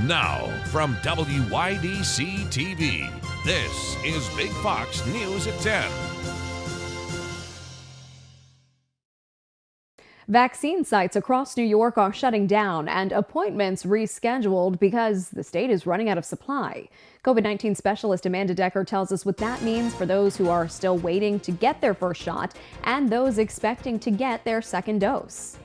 Now, from WYDC TV, this is Big Fox News at 10. Vaccine sites across New York are shutting down and appointments rescheduled because the state is running out of supply. COVID-19 specialist Amanda Decker tells us what that means for those who are still waiting to get their first shot and those expecting to get their second dose.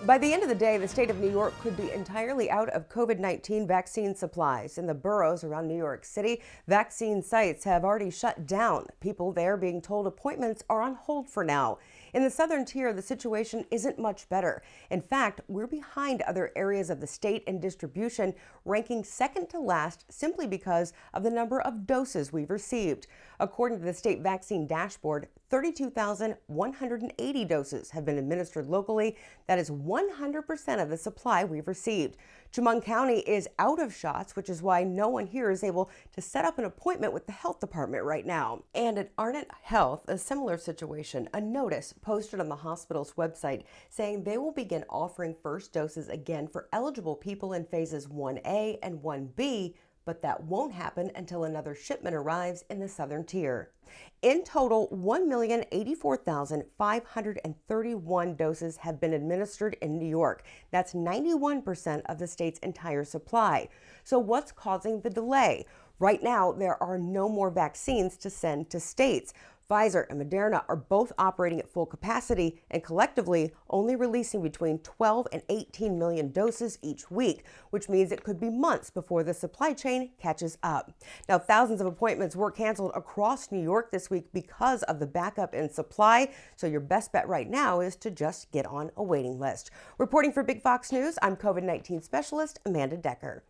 By the end of the day, the state of New York could be entirely out of COVID-19 vaccine supplies. In the boroughs around New York City, vaccine sites have already shut down. People there being told appointments are on hold for now. In the southern tier, the situation isn't much better. In fact, we're behind other areas of the state in distribution, ranking second to last simply because of the number of doses we've received. According to the state vaccine dashboard, 32,180 doses have been administered locally. That is 100% of the supply we've received. Chemung County is out of shots, which is why no one here is able to set up an appointment with the health department right now. And at Arnett Health, a similar situation, a notice posted on the hospital's website saying they will begin offering first doses again for eligible people in phases 1A and 1B, but that won't happen until another shipment arrives in the southern tier. In total, 1,084,531 doses have been administered in New York. That's 91% of the state's entire supply. So what's causing the delay? Right now, there are no more vaccines to send to states. Pfizer and Moderna are both operating at full capacity and collectively only releasing between 12 and 18 million doses each week, which means it could be months before the supply chain catches up. Now, thousands of appointments were canceled across New York this week because of the backup in supply, so your best bet right now is to just get on a waiting list. Reporting for Big Fox News, I'm COVID-19 specialist Amanda Decker.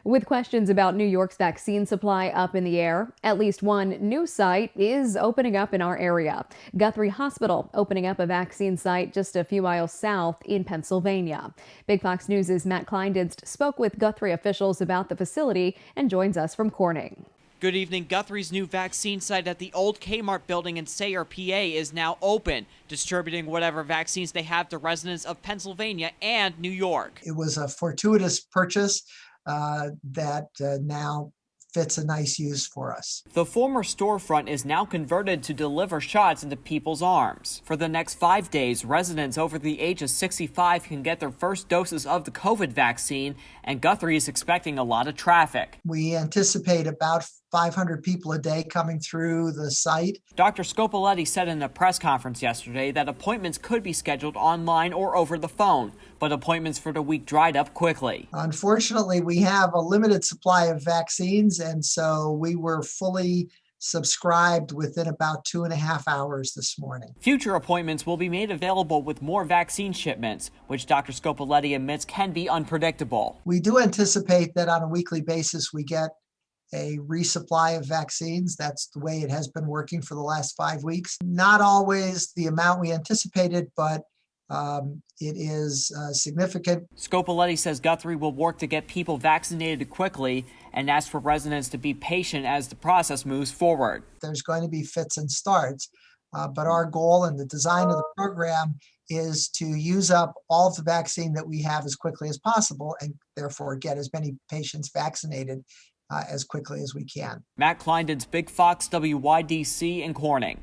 With questions about New York's vaccine supply up in the air, at least one new site is opening up in our area. Guthrie Hospital opening up a vaccine site just a few miles south in Pennsylvania. Big Fox News' Matt Kleindienst spoke with Guthrie officials about the facility and joins us from Corning. Good evening. Guthrie's new vaccine site at the old Kmart building in Sayre, PA is now open, distributing whatever vaccines they have to residents of Pennsylvania and New York. It was a fortuitous purchase that now fits a nice use for us. The former storefront is now converted to deliver shots into people's arms. For the next 5 days, residents over the age of 65 can get their first doses of the COVID vaccine, and Guthrie is expecting a lot of traffic. We anticipate about 500 people a day coming through the site. Dr. Scopoletti said in a press conference yesterday that appointments could be scheduled online or over the phone, but appointments for the week dried up quickly. Unfortunately, we have a limited supply of vaccines, and so we were fully subscribed within about 2.5 hours this morning. Future appointments will be made available with more vaccine shipments, which Dr. Scopoletti admits can be unpredictable. We do anticipate that on a weekly basis we get a resupply of vaccines. That's the way it has been working for the last 5 weeks. Not always the amount we anticipated, but it is significant. Scopoletti says Guthrie will work to get people vaccinated quickly and asks for residents to be patient as the process moves forward. There's going to be fits and starts, but our goal and the design of the program is to use up all of the vaccine that we have as quickly as possible and therefore get as many patients vaccinated as quickly as we can. Matt Kleindienst, Big Fox, WYDC in Corning.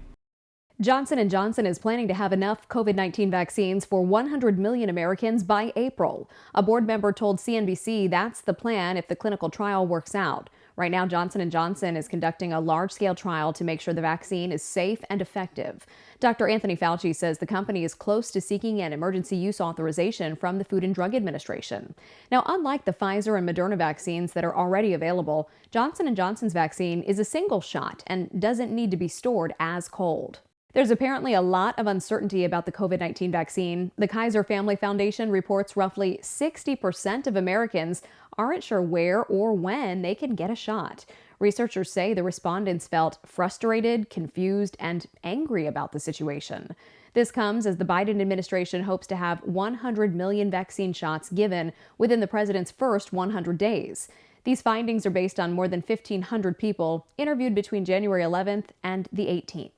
Johnson & Johnson is planning to have enough COVID-19 vaccines for 100 million Americans by April. A board member told CNBC that's the plan if the clinical trial works out. Right now, Johnson & Johnson is conducting a large-scale trial to make sure the vaccine is safe and effective. Dr. Anthony Fauci says the company is close to seeking an emergency use authorization from the Food and Drug Administration. Now, unlike the Pfizer and Moderna vaccines that are already available, Johnson & Johnson's vaccine is a single shot and doesn't need to be stored as cold. There's apparently a lot of uncertainty about the COVID-19 vaccine. The Kaiser Family Foundation reports roughly 60% of Americans aren't sure where or when they can get a shot. Researchers say the respondents felt frustrated, confused, and angry about the situation. This comes as the Biden administration hopes to have 100 million vaccine shots given within the president's first 100 days. These findings are based on more than 1,500 people interviewed between January 11th and the 18th.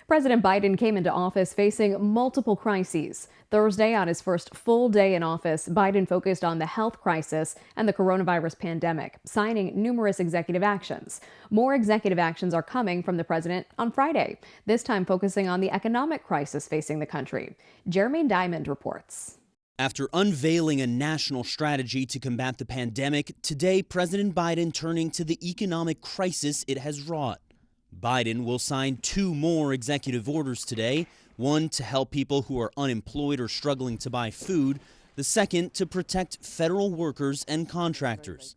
President Biden came into office facing multiple crises. Thursday, on his first full day in office, Biden focused on the health crisis and the coronavirus pandemic, signing numerous executive actions. More executive actions are coming from the president on Friday, this time focusing on the economic crisis facing the country. Jeremy Diamond reports. After unveiling a national strategy to combat the pandemic, today President Biden turning to the economic crisis it has wrought. Biden will sign 2 more executive orders today, one to help people who are unemployed or struggling to buy food, the second to protect federal workers and contractors.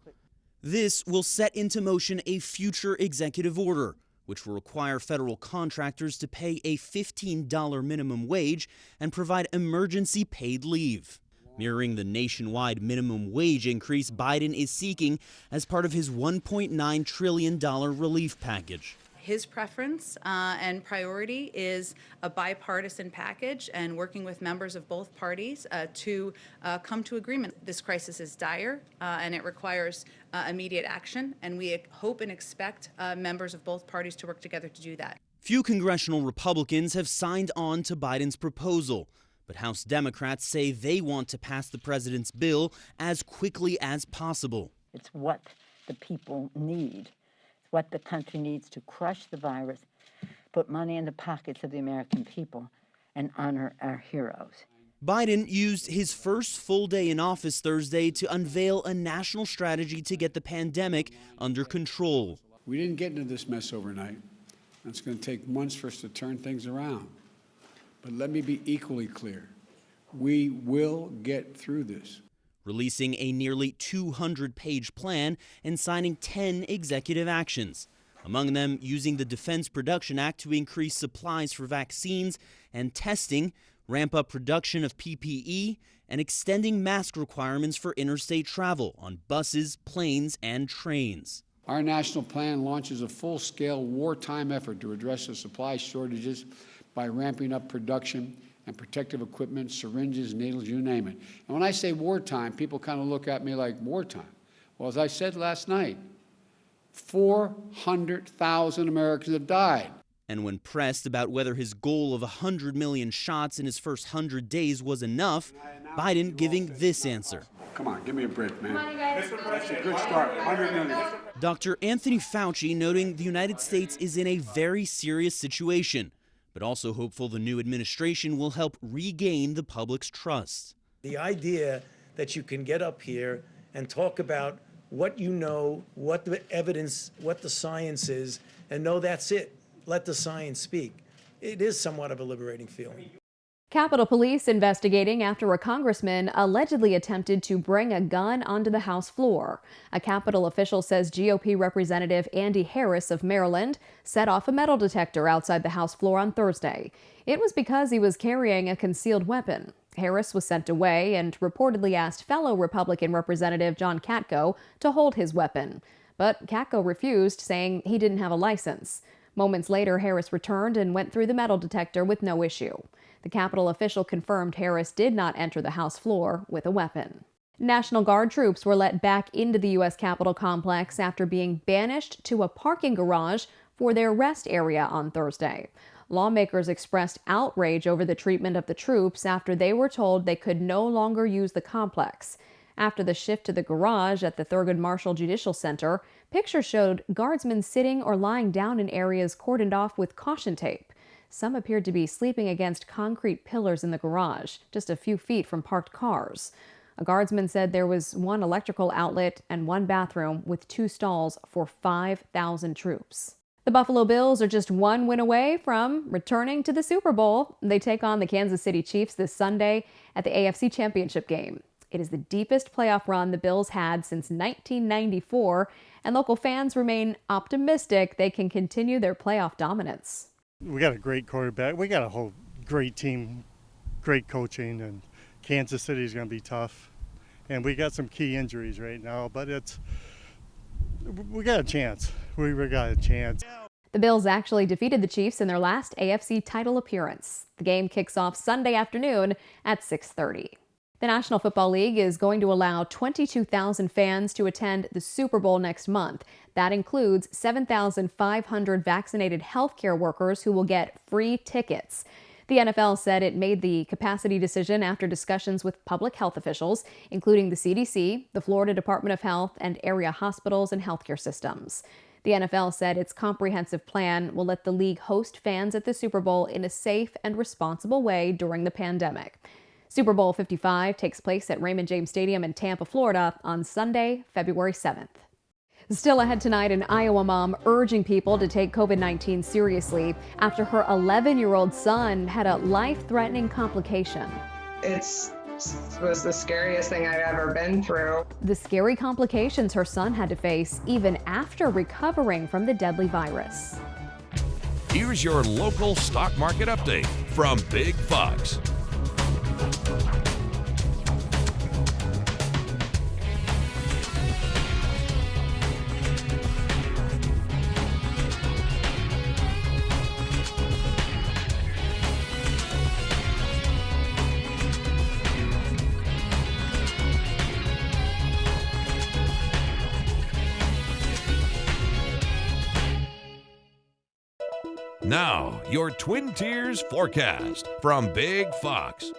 This will set into motion a future executive order, which will require federal contractors to pay a $15 minimum wage and provide emergency paid leave, mirroring the nationwide minimum wage increase Biden is seeking as part of his $1.9 trillion relief package. His preference and priority is a bipartisan package and working with members of both parties to come to agreement. This crisis is dire and it requires immediate action, and we hope and expect members of both parties to work together to do that. Few congressional Republicans have signed on to Biden's proposal, but House Democrats say they want to pass the president's bill as quickly as possible. It's what the people need. What the country needs to crush the virus, put money in the pockets of the American people, and honor our heroes. Biden used his first full day in office Thursday to unveil a national strategy to get the pandemic under control. We didn't get into this mess overnight. It's going to take months for us to turn things around. But let me be equally clear. We will get through this. Releasing a nearly 200-page plan and signing 10 executive actions, among them using the Defense Production Act to increase supplies for vaccines and testing, ramp up production of PPE, and extending mask requirements for interstate travel on buses, planes, and trains. Our national plan launches a full-scale wartime effort to address the supply shortages by ramping up production and protective equipment, syringes, needles, you name it. And when I say wartime, people kind of look at me like wartime. Well, as I said last night, 400,000 Americans have died. And when pressed about whether his goal of 100 million shots in his first 100 days was enough, Biden giving this answer. Come on, give me a break, man. That's a good start, 100 million. Dr. Anthony Fauci noting the United States is in a very serious situation, but also hopeful the new administration will help regain the public's trust. The idea that you can get up here and talk about what you know, what the evidence, what the science is, and know that's it. Let the science speak. It is somewhat of a liberating feeling. Capitol Police investigating after a congressman allegedly attempted to bring a gun onto the House floor. A Capitol official says GOP Representative Andy Harris of Maryland set off a metal detector outside the House floor on Thursday. It was because he was carrying a concealed weapon. Harris was sent away and reportedly asked fellow Republican Representative John Katko to hold his weapon. But Katko refused, saying he didn't have a license. Moments later, Harris returned and went through the metal detector with no issue. The Capitol official confirmed Harris did not enter the House floor with a weapon. National Guard troops were let back into the U.S. Capitol complex after being banished to a parking garage for their rest area on Thursday. Lawmakers expressed outrage over the treatment of the troops after they were told they could no longer use the complex. After the shift to the garage at the Thurgood Marshall Judicial Center, pictures showed guardsmen sitting or lying down in areas cordoned off with caution tape. Some appeared to be sleeping against concrete pillars in the garage, just a few feet from parked cars. A guardsman said there was one electrical outlet and one bathroom with 2 stalls for 5,000 troops. The Buffalo Bills are just one win away from returning to the Super Bowl. They take on the Kansas City Chiefs this Sunday at the AFC Championship game. It is the deepest playoff run the Bills had since 1994, and local fans remain optimistic they can continue their playoff dominance. We got a great quarterback. We got a whole great team, great coaching, and Kansas City is going to be tough. And we got some key injuries right now, but we got a chance. We got a chance. The Bills actually defeated the Chiefs in their last AFC title appearance. The game kicks off Sunday afternoon at 6:30. The National Football League is going to allow 22,000 fans to attend the Super Bowl next month. That includes 7,500 vaccinated healthcare workers who will get free tickets. The NFL said it made the capacity decision after discussions with public health officials, including the CDC, the Florida Department of Health, and area hospitals and healthcare systems. The NFL said its comprehensive plan will let the league host fans at the Super Bowl in a safe and responsible way during the pandemic. Super Bowl 55 takes place at Raymond James Stadium in Tampa, Florida on Sunday, February 7th. Still ahead tonight, an Iowa mom urging people to take COVID-19 seriously after her 11-year-old son had a life-threatening complication. It was the scariest thing I've ever been through. The scary complications her son had to face even after recovering from the deadly virus. Here's your local stock market update from Big Fox. Now, your Twin Tiers forecast from Big Fox.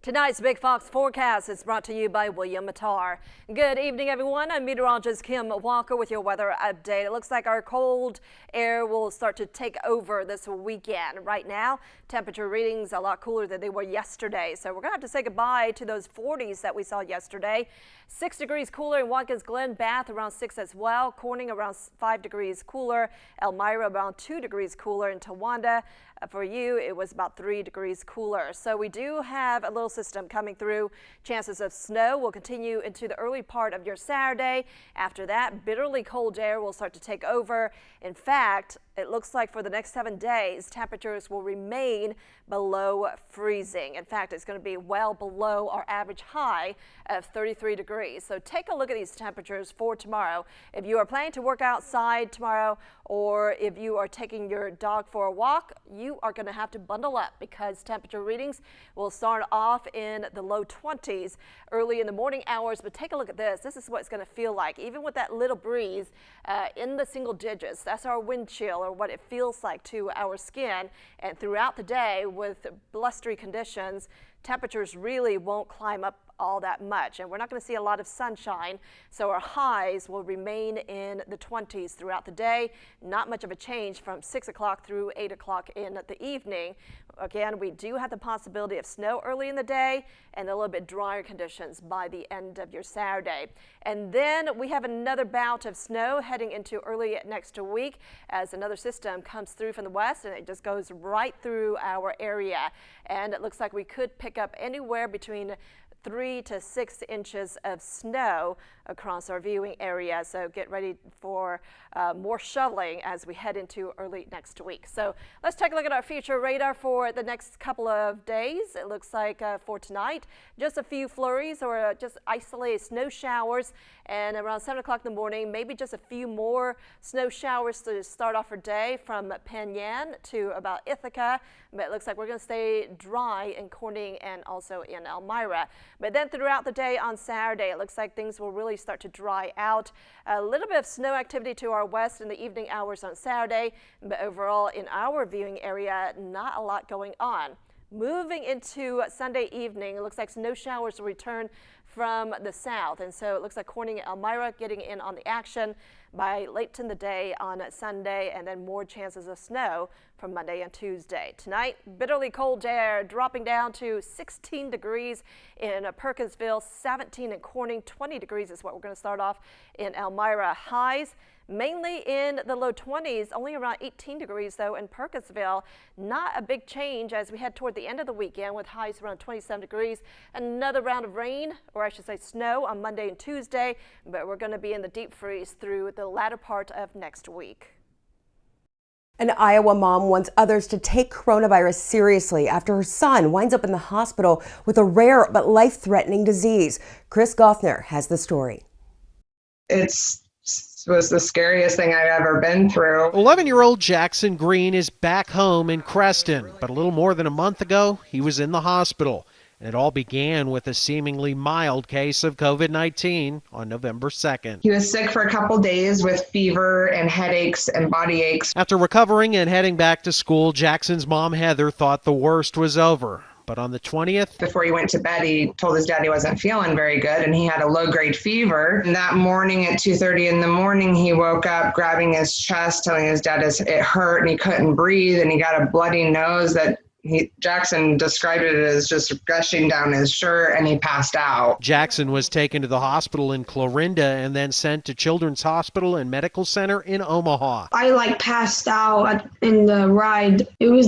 Tonight's Big Fox forecast is brought to you by William Mattar. Good evening, everyone. I'm meteorologist Kim Walker with your weather update. It looks like our cold air will start to take over this weekend. Right now, temperature readings a lot cooler than they were yesterday. So we're going to have to say goodbye to those 40s that we saw yesterday. 6 degrees cooler in Watkins Glen, Bath around 6 as well. Corning around 5 degrees cooler. Elmira around 2 degrees cooler. In Towanda, for you, it was about 3 degrees cooler. So we do have a little system coming through. Chances of snow will continue into the early part of your Saturday. After that, bitterly cold air will start to take over. In fact, it looks like for the next 7 days, temperatures will remain below freezing. In fact, it's going to be well below our average high of 33 degrees. So take a look at these temperatures for tomorrow. If you are planning to work outside tomorrow, or if you are taking your dog for a walk, you are going to have to bundle up because temperature readings will start off in the low 20s early in the morning hours. But take a look at this. This is what it's going to feel like, even with that little breeze in the single digits. That's our wind chill, or what it feels like to our skin. And throughout the day with blustery conditions, temperatures really won't climb up all that much, and we're not going to see a lot of sunshine, so our highs will remain in the 20s throughout the day. Not much of a change from 6 o'clock through 8 o'clock in the evening. Again, we do have the possibility of snow early in the day and a little bit drier conditions by the end of your Saturday. And then we have another bout of snow heading into early next week as another system comes through from the west, and it just goes right through our area. And it looks like we could pick up anywhere between 3 to 6 inches of snow across our viewing area. So get ready for more shoveling as we head into early next week. So let's take a look at our future radar for the next couple of days. It looks like for tonight, just a few flurries or just isolated snow showers, and around 7 o'clock in the morning, maybe just a few more snow showers to start off our day from Penyan to about Ithaca. But it looks like we're going to stay dry in Corning and also in Elmira. But then throughout the day on Saturday, it looks like things will really start to dry out. A little bit of snow activity to our west in the evening hours on Saturday, but overall in our viewing area, not a lot going on. Moving into Sunday evening, it looks like snow showers will return from the south, and so it looks like Corning and Elmira getting in on the action by late in the day on Sunday, and then more chances of snow from Monday and Tuesday. Tonight, bitterly cold air dropping down to 16 degrees in Perkinsville, 17 in Corning, 20 degrees is what we're going to start off in Elmira. Highs mainly in the low 20s, only around 18 degrees though in Perkinsville. Not a big change as we head toward the end of the weekend with highs around 27 degrees. Another round of rain, or I should say snow, on Monday and Tuesday, but we're going to be in the deep freeze through the latter part of next week. An Iowa mom wants others to take coronavirus seriously after her son winds up in the hospital with a rare but life-threatening disease. Chris Goffner has the story. It was the scariest thing I've ever been through. 11-year-old Jackson Green is back home in Creston, but a little more than a month ago, he was in the hospital And it all began with a seemingly mild case of COVID-19 on November 2nd. He was sick for a couple days with fever and headaches and body aches. After recovering and heading back to school, Jackson's mom, Heather, thought the worst was over. But on the 20th, before he went to bed, he told his dad he wasn't feeling very good and he had a low-grade fever. And that morning at 2:30 in the morning, he woke up grabbing his chest, telling his dad it hurt and he couldn't breathe, and he got a bloody nose that Jackson described it as just gushing down his shirt, and he passed out. Jackson was taken to the hospital in Clarinda and then sent to Children's Hospital and Medical Center in Omaha. I passed out in the ride. It was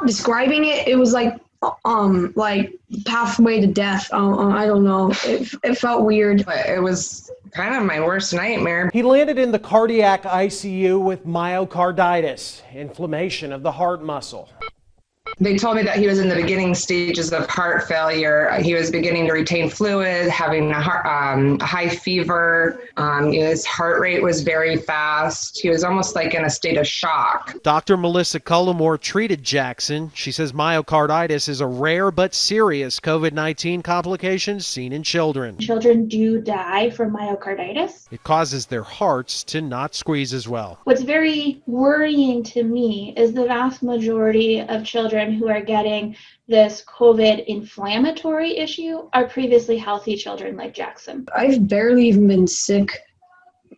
describing it. It was like pathway to death. I don't know. It felt weird. It was kind of my worst nightmare. He landed in the cardiac ICU with myocarditis, inflammation of the heart muscle. They told me that he was in the beginning stages of heart failure. He was beginning to retain fluid, having a high fever. His heart rate was very fast. He was almost in a state of shock. Dr. Melissa Cullimore treated Jackson. She says myocarditis is a rare but serious COVID-19 complication seen in children. Children do die from myocarditis. It causes their hearts to not squeeze as well. What's very worrying to me is the vast majority of children who are getting this COVID inflammatory issue are previously healthy children like Jackson. I've barely even been sick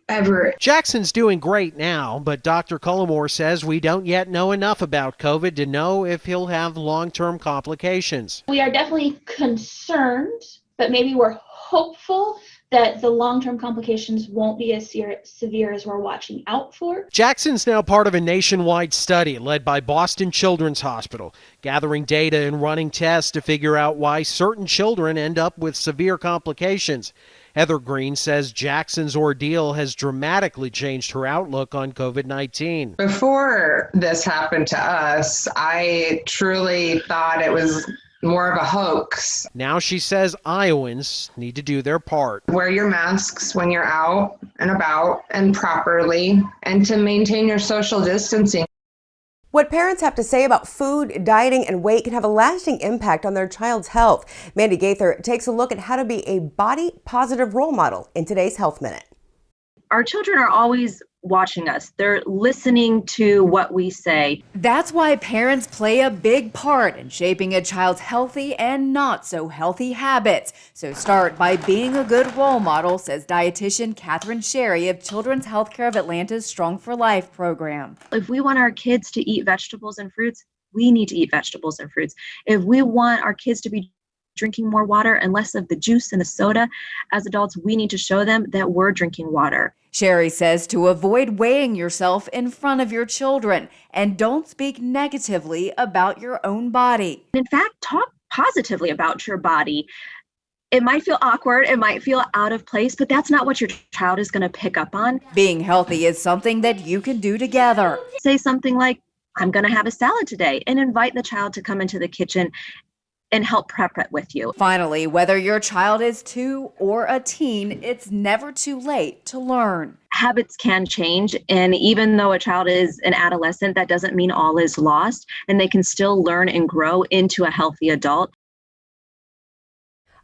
ever. Jackson's doing great now, but Dr. Cullimore says we don't yet know enough about COVID to know if he'll have long-term complications. We are definitely concerned, but maybe we're hopeful that the long-term complications won't be as severe as we're watching out for. Jackson's now part of a nationwide study led by Boston Children's Hospital, gathering data and running tests to figure out why certain children end up with severe complications. Heather Green says Jackson's ordeal has dramatically changed her outlook on COVID-19. Before this happened to us, I truly thought it was more of a hoax. Now she says Iowans need to do their part. Wear your masks when you're out and about and properly, and to maintain your social distancing. What parents have to say about food, dieting, and weight can have a lasting impact on their child's health. Mandy Gaither takes a look at how to be a body-positive role model in today's Health Minute. Our children are always watching us. They're listening to what we say. That's why parents play a big part in shaping a child's healthy and not so healthy habits. So start by being a good role model, says dietitian Catherine Sherry of Children's Healthcare of Atlanta's Strong for Life program. If we want our kids to eat vegetables and fruits, we need to eat vegetables and fruits. If we want our kids to be drinking more water and less of the juice and the soda, as adults, we need to show them that we're drinking water. Sherry says to avoid weighing yourself in front of your children and don't speak negatively about your own body. In fact, talk positively about your body. It might feel awkward, it might feel out of place, but that's not what your child is going to pick up on. Being healthy is something that you can do together. Say something like, I'm going to have a salad today, and invite the child to come into the kitchen and help prep it with you. Finally, whether your child is 2 or a teen, it's never too late to learn. Habits can change, and even though a child is an adolescent, that doesn't mean all is lost, and they can still learn and grow into a healthy adult.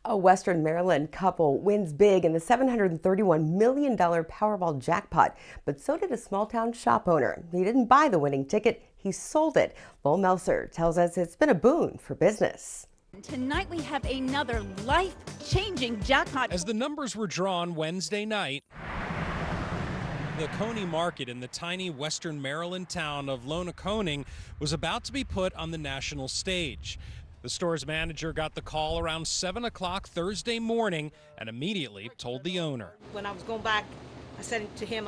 A Western Maryland couple wins big in the $731 million Powerball jackpot, but so did a small-town shop owner. He didn't buy the winning ticket, he sold it. Lowell Melser tells us it's been a boon for business. Tonight we have another life-changing jackpot. As the numbers were drawn Wednesday night, the Coney Market in the tiny Western Maryland town of Lonaconing was about to be put on the national stage. The store's manager got the call around 7 o'clock Thursday morning and immediately told the owner. When I was going back, I said to him,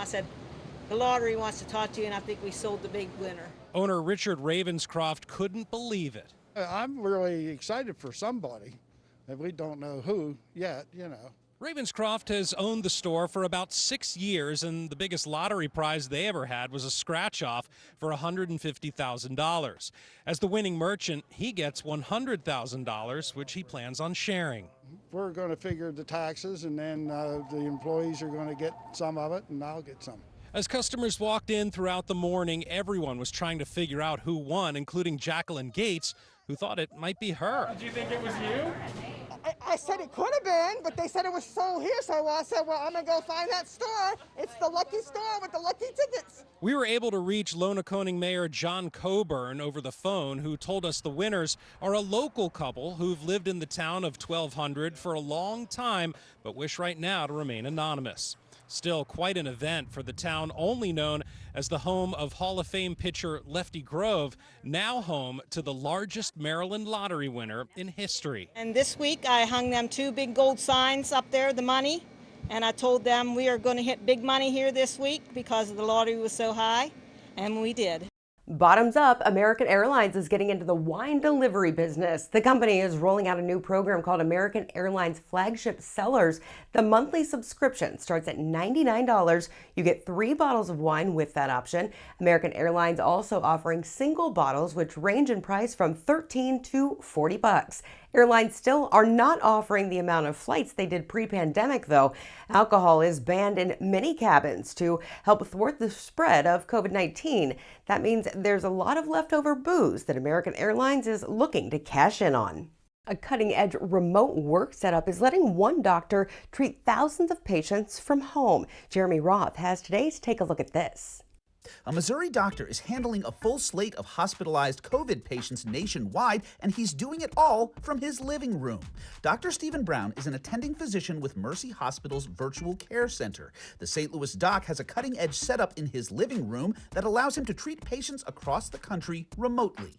the lottery wants to talk to you, and I think we sold the big winner. Owner Richard Ravenscroft couldn't believe it. I'm really excited for somebody, and we don't know who yet, Ravenscroft has owned the store for about 6 years, and the biggest lottery prize they ever had was a scratch-off for $150,000. As the winning merchant, he gets $100,000, which he plans on sharing. We're going to figure the taxes, and then the employees are going to get some of it, and I'll get some. As customers walked in throughout the morning, everyone was trying to figure out who won, including Jacqueline Gates, who thought it might be her. Did you think it was you? I said it could have been, but they said it was sold here, so I said, well, I'm going to go find that store. It's the lucky store with the lucky tickets. We were able to reach Lonaconing Mayor John Coburn over the phone, who told us the winners are a local couple who've lived in the town of 1200 for a long time, but wish right now to remain anonymous. Still quite an event for the town only known as the home of Hall of Fame pitcher Lefty Grove, now home to the largest Maryland lottery winner in history. And this week I hung them 2 big gold signs up there, the money, and I told them we are going to hit big money here this week because the lottery was so high, and we did. Bottoms up, American Airlines is getting into the wine delivery business. The company is rolling out a new program called American Airlines Flagship Sellers. The monthly subscription starts at $99. You get 3 bottles of wine with that option. American Airlines also offering single bottles, which range in price from $13 to $40. Airlines still are not offering the amount of flights they did pre-pandemic, though. Alcohol is banned in many cabins to help thwart the spread of COVID-19. That means there's a lot of leftover booze that American Airlines is looking to cash in on. A cutting-edge remote work setup is letting one doctor treat thousands of patients from home. Jeremy Roth has today's Take a Look at This. A Missouri doctor is handling a full slate of hospitalized COVID patients nationwide, and he's doing it all from his living room. Dr. Stephen Brown is an attending physician with Mercy Hospital's Virtual Care Center. The St. Louis doc has a cutting-edge setup in his living room that allows him to treat patients across the country remotely.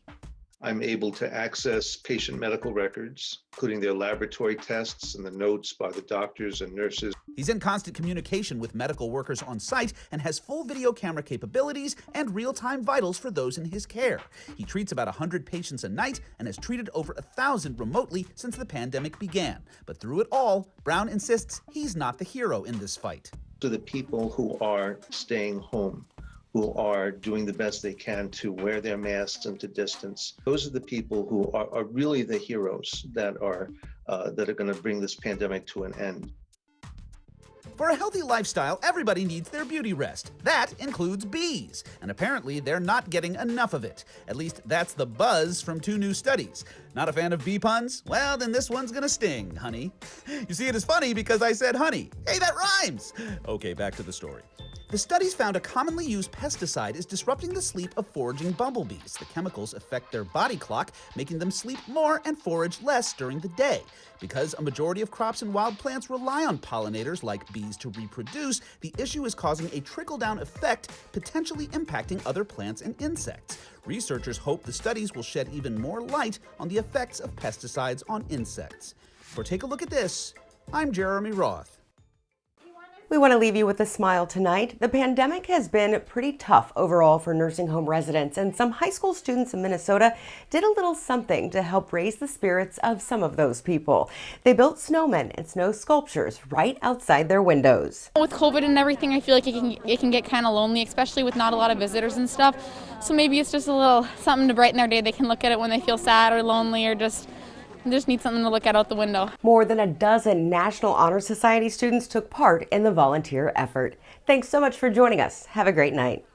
I'm able to access patient medical records, including their laboratory tests and the notes by the doctors and nurses. He's in constant communication with medical workers on site and has full video camera capabilities and real-time vitals for those in his care. He treats about 100 patients a night and has treated over 1,000 remotely since the pandemic began. But through it all, Brown insists he's not the hero in this fight. To the people who are staying home, who are doing the best they can to wear their masks and to distance. Those are the people who are really the heroes that are going to bring this pandemic to an end. For a healthy lifestyle, everybody needs their beauty rest. That includes bees. And apparently, they're not getting enough of it. At least that's the buzz from 2 new studies. Not a fan of bee puns? Well, then this one's gonna sting, honey. You see, it is funny because I said honey. Hey, that rhymes! Okay, back to the story. The studies found a commonly used pesticide is disrupting the sleep of foraging bumblebees. The chemicals affect their body clock, making them sleep more and forage less during the day. Because a majority of crops and wild plants rely on pollinators like bees to reproduce, the issue is causing a trickle-down effect, potentially impacting other plants and insects. Researchers hope the studies will shed even more light on the effects of pesticides on insects. For Take a Look at This, I'm Jeremy Roth. We want to leave you with a smile tonight. The pandemic has been pretty tough overall for nursing home residents, and some high school students in Minnesota did a little something to help raise the spirits of some of those people. They built snowmen and snow sculptures right outside their windows. With COVID and everything, I feel like it can get kind of lonely, especially with not a lot of visitors and stuff. So maybe it's just a little something to brighten their day. They can look at it when they feel sad or lonely or just need something to look out the window. More than a dozen National Honor Society students took part in the volunteer effort. Thanks so much for joining us. Have a great night.